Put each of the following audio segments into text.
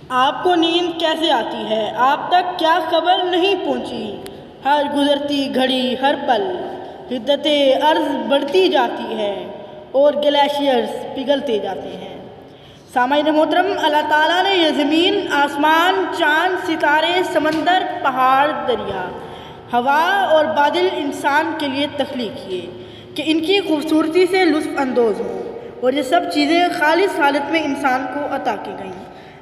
آپ کو نیند کیسے آتی ہے؟ آپ تک کیا خبر نہیں پہنچی؟ ہر گزرتی گھڑی، ہر پل حدت عرض بڑھتی جاتی ہے اور گلیشیئرز پگھلتے جاتے ہیں۔ سامعین محترم، اللہ تعالیٰ نے یہ زمین، آسمان، چاند، ستارے، سمندر، پہاڑ، دریا، ہوا اور بادل انسان کے لیے تخلیق کیے کہ ان کی خوبصورتی سے لطف اندوز ہوں، اور یہ سب چیزیں خالص حالت میں انسان کو عطا کی گئیں،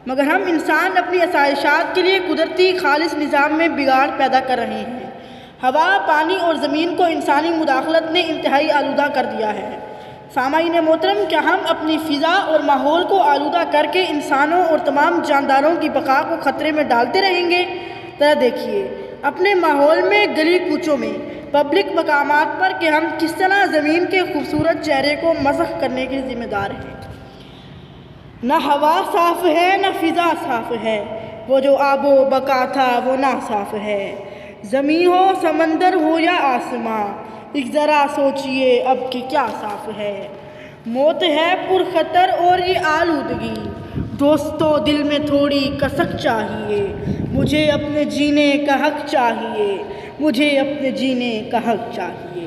مگر ہم انسان اپنی آسائشات کے لیے قدرتی خالص نظام میں بگاڑ پیدا کر رہے ہیں۔ ہوا، پانی اور زمین کو انسانی مداخلت نے انتہائی آلودہ کر دیا ہے۔ سامعین محترم، کیا ہم اپنی فضا اور ماحول کو آلودہ کر کے انسانوں اور تمام جانداروں کی بقا کو خطرے میں ڈالتے رہیں گے؟ ذرا دیکھیے اپنے ماحول میں، گلی کوچوں میں، پبلک مقامات پر کہ ہم کس طرح زمین کے خوبصورت چہرے کو مسخ کرنے کے ذمہ دار ہیں۔ نہ ہوا صاف ہے، نہ فضا صاف ہے، وہ جو آب و بقا تھا وہ ناصاف ہے۔ زمین ہو، سمندر ہو یا آسماں، ایک ذرا سوچئے اب کہ کیا صاف ہے۔ موت ہے پر خطر اور یہ آلودگی، دوستو دل میں تھوڑی کسک چاہیے، مجھے اپنے جینے کا حق چاہیے، مجھے اپنے جینے کا حق چاہیے۔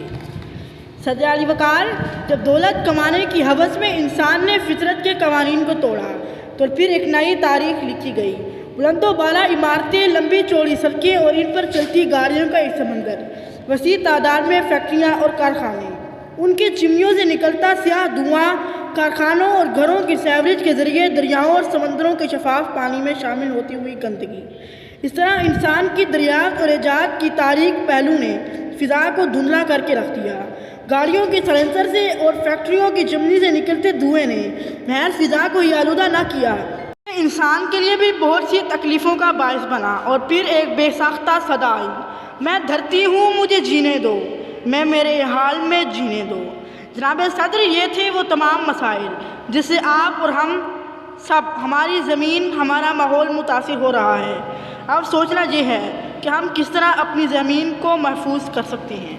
صدر علی وقار، جب دولت کمانے کی ہوس میں انسان نے فطرت کے قوانین کو توڑا تو پھر ایک نئی تاریخ لکھی گئی۔ بلند و بالا عمارتیں، لمبی چوڑی سڑکیں اور ان پر چلتی گاڑیوں کا ایک سمندر، وسیع تعداد میں فیکٹریاں اور کارخانے، ان کی چمنیوں سے نکلتا سیاہ دھواں، کارخانوں اور گھروں کی سیوریج کے ذریعے دریاؤں اور سمندروں کے شفاف پانی میں شامل ہوتی ہوئی گندگی، اس طرح انسان کی دریافت اور ایجاد کی تاریک پہلو نے فضا کو دھندلا کر کے رکھ دیا۔ گاڑیوں کے سائلنسر سے اور فیکٹریوں کی چمنی سے نکلتے دھوئیں نے محض فضا کو ہی آلودہ نہ کیا، انسان کے لیے بھی بہت سی تکلیفوں کا باعث بنا۔ اور پھر ایک بے ساختہ صدا آئی، میں دھرتی ہوں مجھے جینے دو، میں میرے حال میں جینے دو۔ جناب صدر، یہ تھے وہ تمام مسائل جس سے آپ اور ہم سب، ہماری زمین، ہمارا ماحول متاثر ہو رہا ہے۔ اب سوچنا یہ ہے کہ ہم کس طرح اپنی زمین کو محفوظ کر سکتے ہیں۔